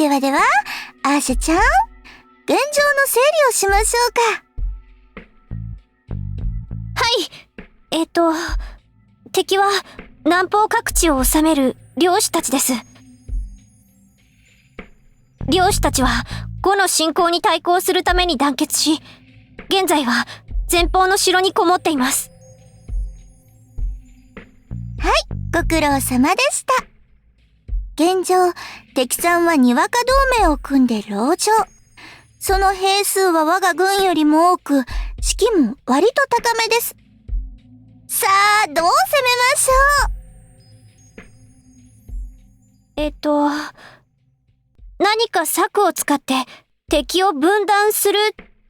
ではでは、アーシャちゃん、現状の整理をしましょうか。はい。敵は南方各地を治める領主たちです。領主たちは呉の侵攻に対抗するために団結し、現在は前方の城にこもっています。はい、ご苦労様でした。現状、敵さんはにわか同盟を組んで籠城。その兵数は我が軍よりも多く、士気も割と高めです。さあ、どう攻めましょう。何か策を使って敵を分断する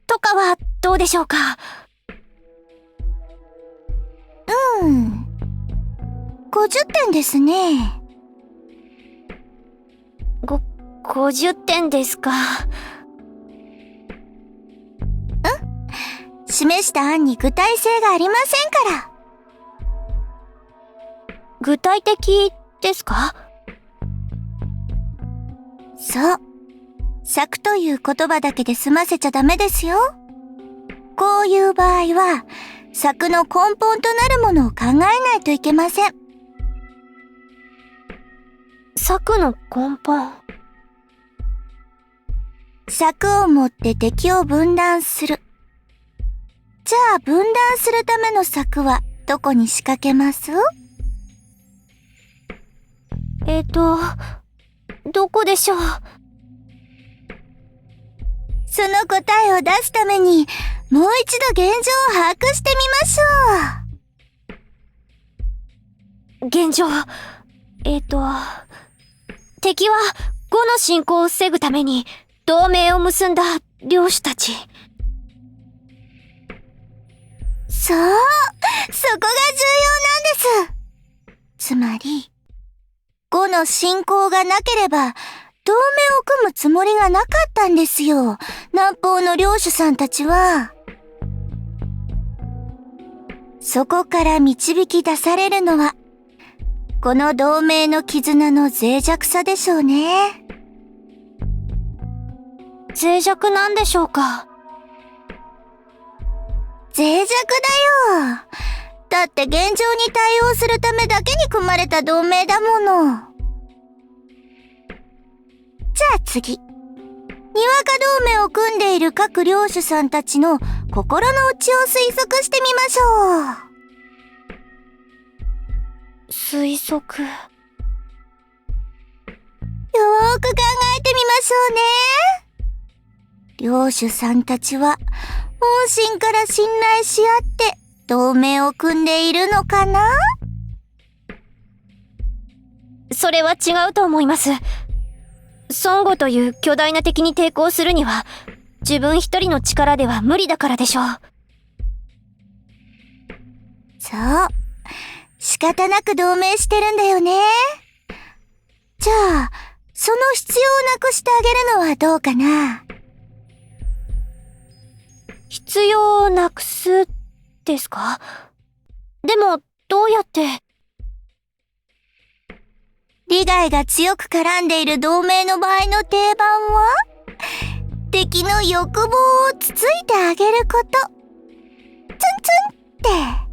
とかはどうでしょうか。50点ですね。50点ですか。示した案に具体性がありませんから。具体的ですか？そう。策という言葉だけで済ませちゃダメですよ。こういう場合は、策の根本となるものを考えないといけません。策の根本。策を持って敵を分断する。じゃあ分断するための策はどこに仕掛けます？どこでしょう。その答えを出すために、もう一度現状を把握してみましょう。現状。敵は呉の侵攻を防ぐために同盟を結んだ領主たち。そう、そこが重要なんです。つまり、呉の侵攻がなければ、同盟を組むつもりがなかったんですよ。南方の領主さんたちは。そこから導き出されるのは、この同盟の絆の脆弱さでしょうね。脆弱なんでしょうか。脆弱だよ。だって現状に対応するためだけに組まれた同盟だもの。じゃあ次。にわか同盟を組んでいる各領主さんたちの心の内を推測してみましょう。推測。よーく考えてみましょうね。領主さんたちは本心から信頼し合って同盟を組んでいるのかな？それは違うと思います。孫悟という巨大な敵に抵抗するには、自分一人の力では無理だからでしょう。そう。仕方なく同盟してるんだよね。じゃあ、その必要をなくしてあげるのはどうかな？必要をなくすですか？でも、どうやって？利害が強く絡んでいる同盟の場合の定番は、敵の欲望をつついてあげること。ツンツンって。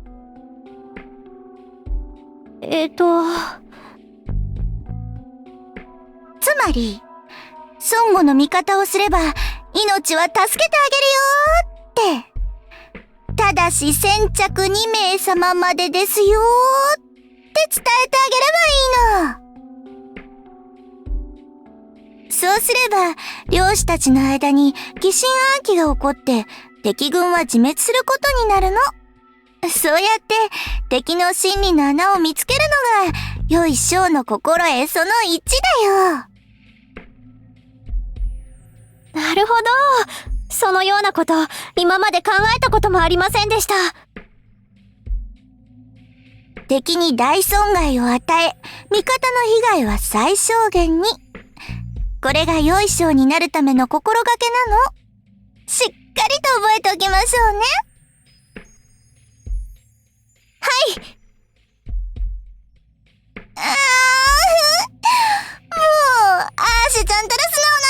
つまり、孫悟の味方をすれば、命は助けてあげるよーって。ただし先着2名様までですよーって伝えてあげればいいの。そうすれば、領主たちの間に疑心暗鬼が起こって、敵軍は自滅することになるの。そうやって敵の心理の穴を見つけるのが、良い将の心得その1だよ。なるほど。そのようなこと、今まで考えたこともありませんでした。敵に大損害を与え、味方の被害は最小限に。これが良い将になるための心がけなの。しっかりと覚えておきましょうね。はい。もう、アーシャちゃんたら素直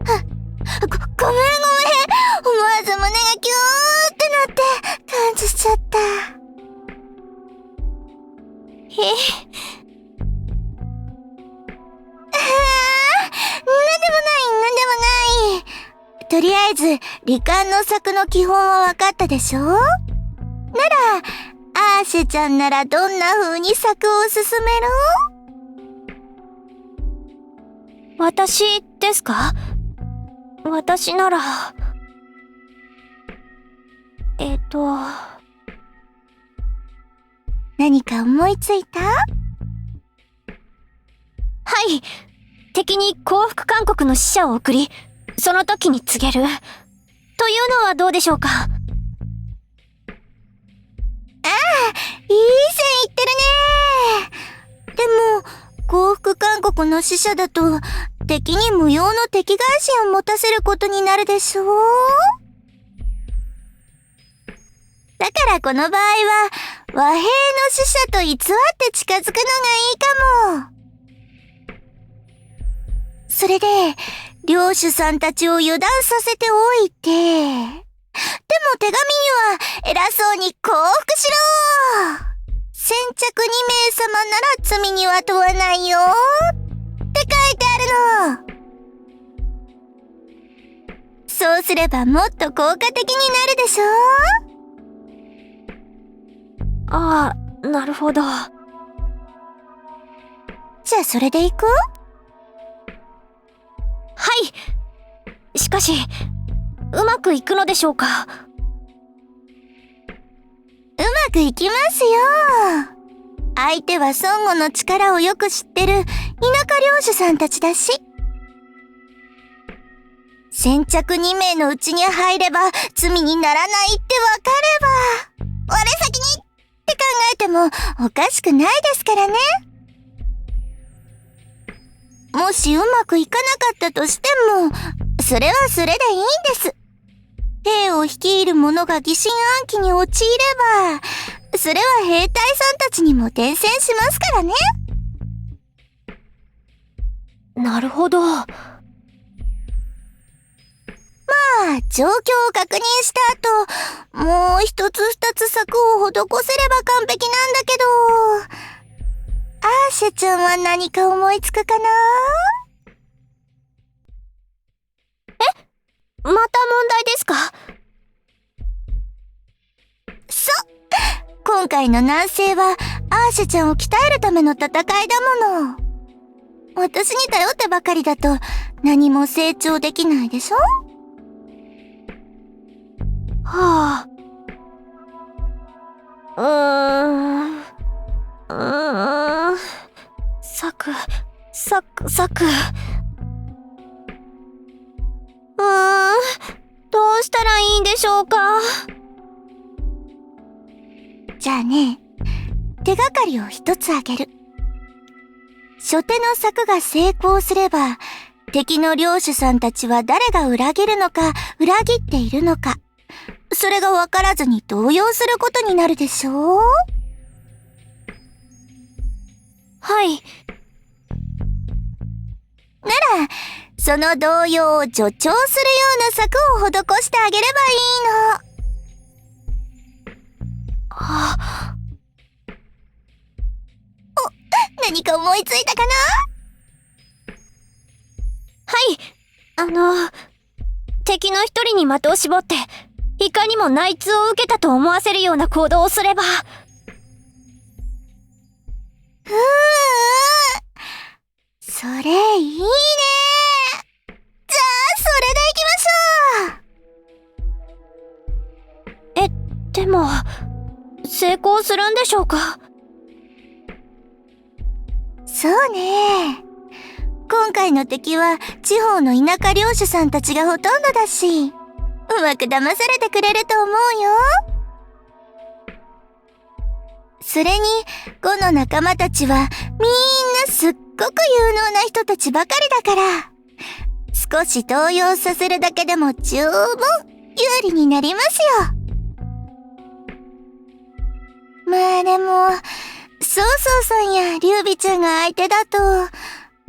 ごめん。思わず胸がキューってなって感じちゃった。なんでもない。とりあえず、罹患の策の基本は分かったでしょ？なら、アーシェちゃんならどんな風に策を進めろ？私ですか？私なら、何か思いついた？はい。敵に降伏勧告の使者を送り、その時に告げる。というのはどうでしょうか？いい線いってるね。でも、降伏勧告の使者だと、敵に無用の敵返しを持たせることになるでしょう？だからこの場合は、和平の使者と偽って近づくのがいいかも。それで、領主さんたちを油断させておいて、でも手紙には偉そうに降伏しろ！先着2名様なら罪には問わないよって書いてあるの。そうすればもっと効果的になるでしょ？ああ、なるほど。じゃあそれでいく？はい。しかし、うまくいくのでしょうか？うまくいきますよ。相手は孫悟の力をよく知ってる田舎領主さんたちだし。先着2名のうちに入れば罪にならないってわかれば、我先にって考えてもおかしくないですからね。もしうまくいかなかったとしても、それはそれでいいんです。兵を率いる者が疑心暗鬼に陥れば、それは兵隊さんたちにも伝染しますからね。なるほど。まあ、状況を確認した後、もう一つ二つ策を施せれば完璧なんだけど、アーシェちゃんは何か思いつくかな？また問題ですか？そう！今回の南西はアーシェちゃんを鍛えるための戦いだもの。私に頼ってばかりだと何も成長できないでしょ？はあ。策。どうしたらいいんでしょうか？じゃあね、手がかりを一つあげる。初手の策が成功すれば、敵の領主さんたちは誰が裏切るのか、裏切っているのか、それが分からずに動揺することになるでしょう？はい。なら、その動揺を助長するような策を施してあげればいいの。何か思いついたかな？はい。敵の一人に的を絞って、いかにも内通を受けたと思わせるような行動をすれば。それいいね。じゃあ、それでいきましょう。でも、成功するんでしょうか？そうね。今回の敵は地方の田舎領主さんたちがほとんどだし、うまく騙されてくれると思うよ。それに、5の仲間たちはみんなすっごく有能な人たちばかりだから、少し動揺させるだけでも十分有利になりますよ。まあでも、そうそうさんやリュウビちゃんが相手だと、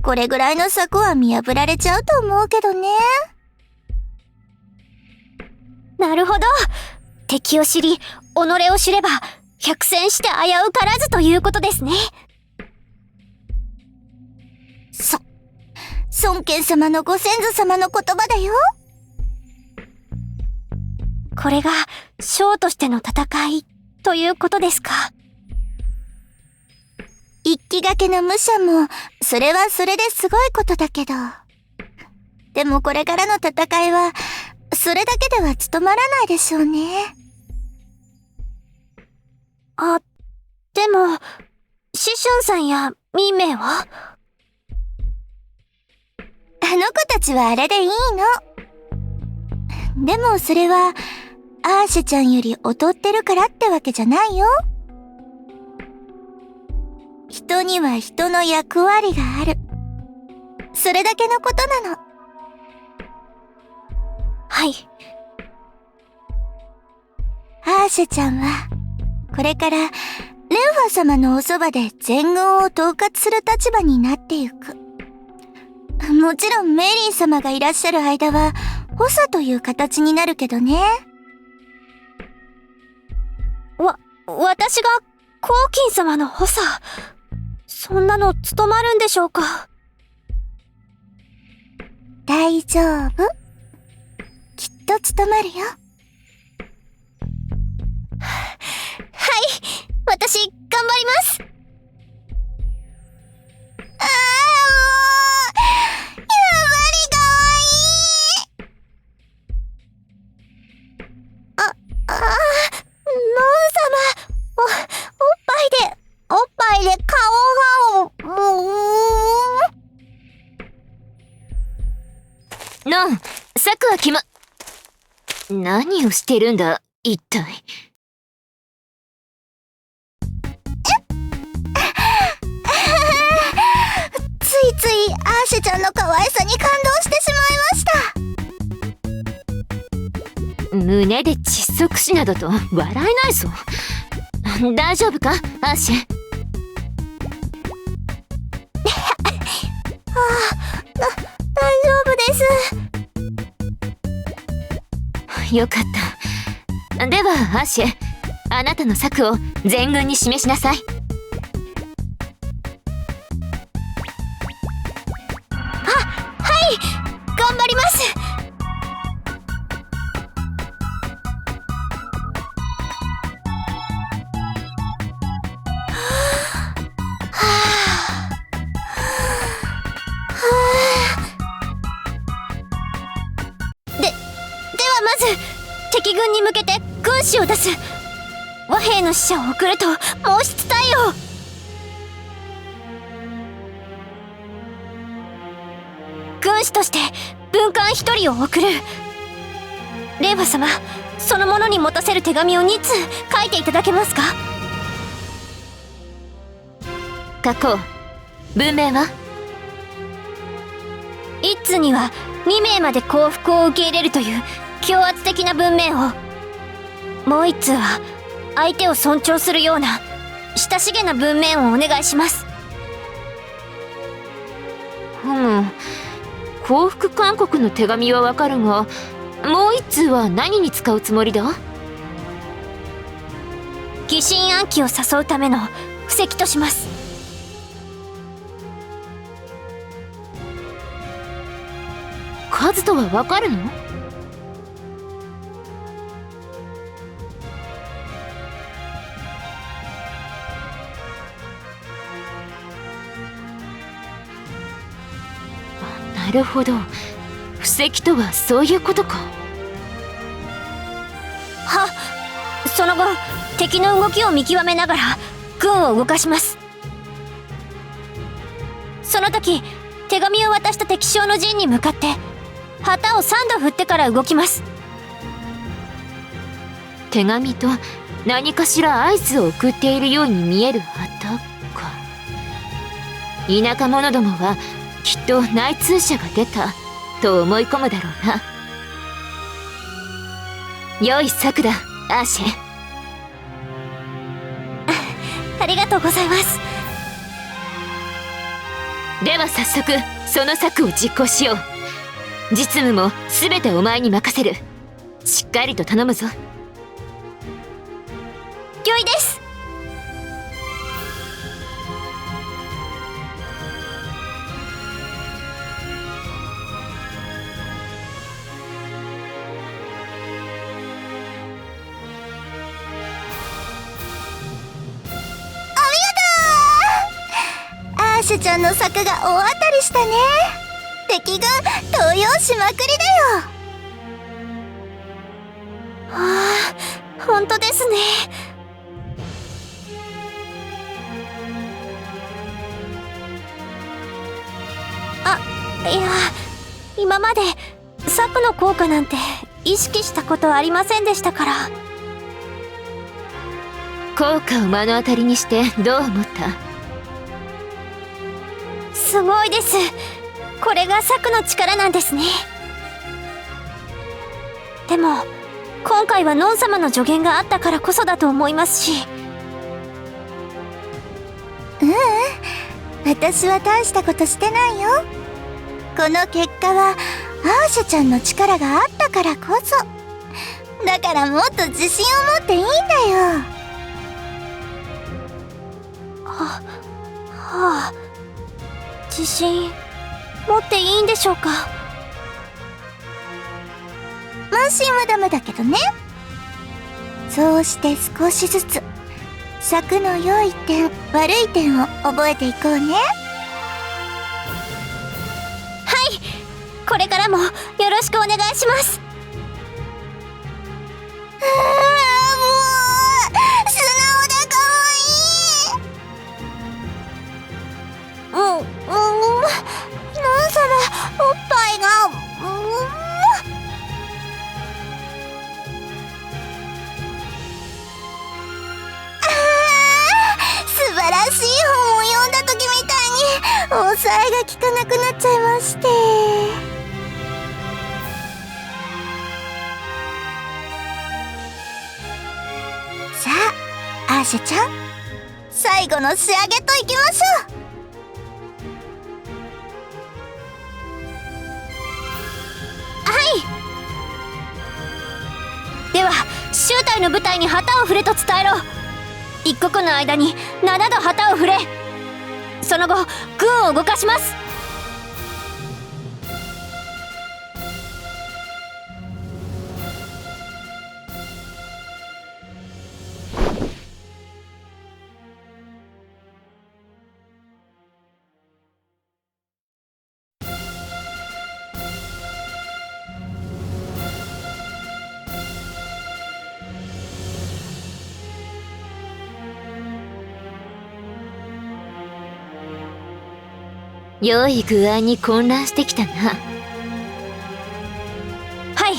これぐらいの策は見破られちゃうと思うけどね。なるほど。敵を知り、己を知れば、百戦して危うからずということですね。孫権様のご先祖様の言葉だよ。これが、将としての戦い、ということですか。一騎掛けの武者も、それはそれですごいことだけど。でもこれからの戦いは、それだけでは務まらないでしょうね。あ、でも、師春さんやミーメイは？あの子たちはあれでいいの。でもそれは、アーシェちゃんより劣ってるからってわけじゃないよ。人には人の役割がある。それだけのことなの。はい。アーシェちゃんは、これから、レンファ様のおそばで全軍を統括する立場になってゆく。もちろんメリー様がいらっしゃる間は、補佐という形になるけどね。私が、コーキン様の補佐。そんなの務まるんでしょうか？大丈夫。きっと務まるよ。はい、私、頑張ります。おっぱいで顔が、ノン、策は何をしてるんだ、一体。ついついアーシェちゃんの可愛さに感動してしまいました。胸で窒息死などと笑えないぞ。大丈夫か、アーシェ。大丈夫です。よかった。では、アーシェ、あなたの策を全軍に示しなさい。はい、頑張ります。まず敵軍に向けて軍師を出す。和平の使者を送ると申し伝えよう。軍師として文官一人を送る。レイバ様、その者に持たせる手紙を2通書いていただけますか？書こう。文面は1通には2名まで降伏を受け入れるという強圧的な文面を、もう1通は相手を尊重するような親しげな文面をお願いします。降伏勧告の手紙はわかるが、もう1通は何に使うつもりだ？疑心暗鬼を誘うための布石とします。数とはわかるの？なるほど。布石とはそういうことか。その後、敵の動きを見極めながら軍を動かします。その時、手紙を渡した敵将の陣に向かって旗を3度振ってから動きます。手紙と何かしら合図を送っているように見える旗か。田舎者どもはきっと内通者が出たと思い込むだろうな。良い策だ、アーシェ。ありがとうございます。では早速その策を実行しよう。実務も全てお前に任せる。しっかりと頼むぞ。良いです。アーシャちゃんの策が大当たりしたね。敵軍動揺しまくりだよ。本当ですね。いや、今まで策の効果なんて意識したことありませんでしたから。効果を目の当たりにしてどう思った？すごいです。これが策の力なんですね。でも今回はノン様の助言があったからこそだと思いますし。私は大したことしてないよ。この結果はアーシャちゃんの力があったからこそ。だからもっと自信を持っていいんだよ。自信持っていいんでしょうか？もしもダメだけどね。そうして少しずつ策の良い点悪い点を覚えていこうね。これからもよろしくお願いします。もう素直で可愛い。ノン様おっぱいが素晴らしい本を読んだ時みたいに抑えが効かなくなっちゃいまして。さあアーシャちゃん、最後の仕上げといきましょう。では周隊の部隊に旗を振れと伝えろ。一刻の間に7度旗を振れ。その後軍を動かします。良い具合に混乱してきたな。はい、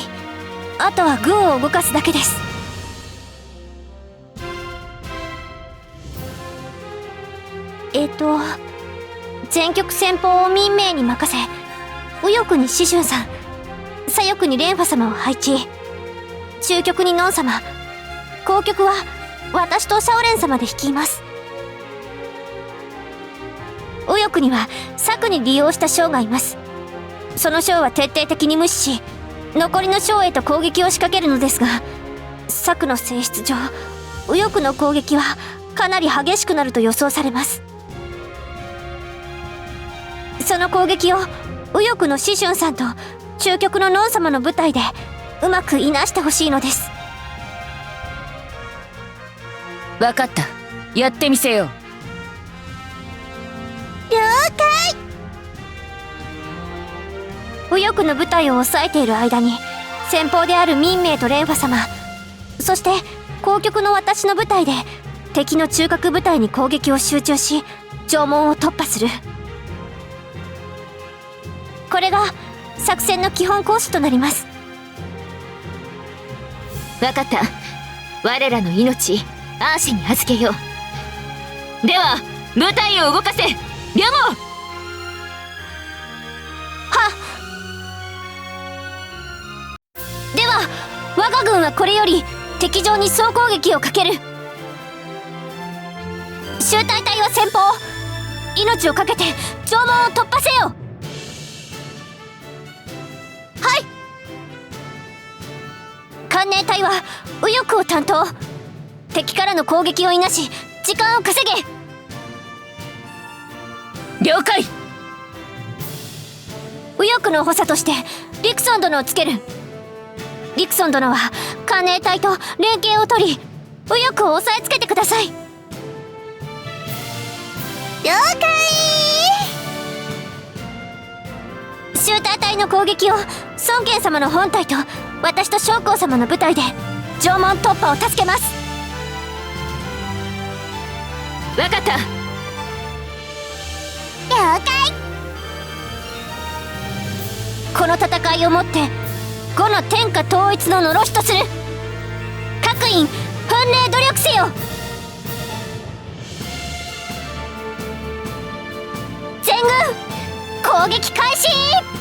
あとは軍を動かすだけです。全局先方を民名に任せ、右翼に紫春さん、左翼に蓮華様を配置、中局にノン様、後局は私とシャオレン様で率います。右翼には策に利用した将がいます。その将は徹底的に無視し、残りの将へと攻撃を仕掛けるのですが、策の性質上右翼の攻撃はかなり激しくなると予想されます。その攻撃を右翼の紫春さんと中局のノン様の部隊でうまくいなしてほしいのです。分かった、やってみせよう。了解。右翼の部隊を抑えている間に先方である民名と蓮華様、そして後局の私の部隊で敵の中核部隊に攻撃を集中し城門を突破する。これが作戦の基本講師となります。分かった、我らの命アーシャに預けよう。では部隊を動かせ、リョモ。では我が軍はこれより敵場に総攻撃をかける。集隊隊は先方、命を懸けて城門を突破せよ。はい。観念隊は右翼を担当。敵からの攻撃をいなし時間を稼げ。了解。右翼の補佐としてリクソン殿をつける。リクソン殿は観念隊と連携を取り右翼を押さえつけてください。了解。シューター隊の攻撃を孫権様の本隊と私と将校様の部隊で城門突破を助けます。わかった。了解。この戦いをもって呉の天下統一ののろしとする。各員奮励努力せよ。全軍攻撃開始。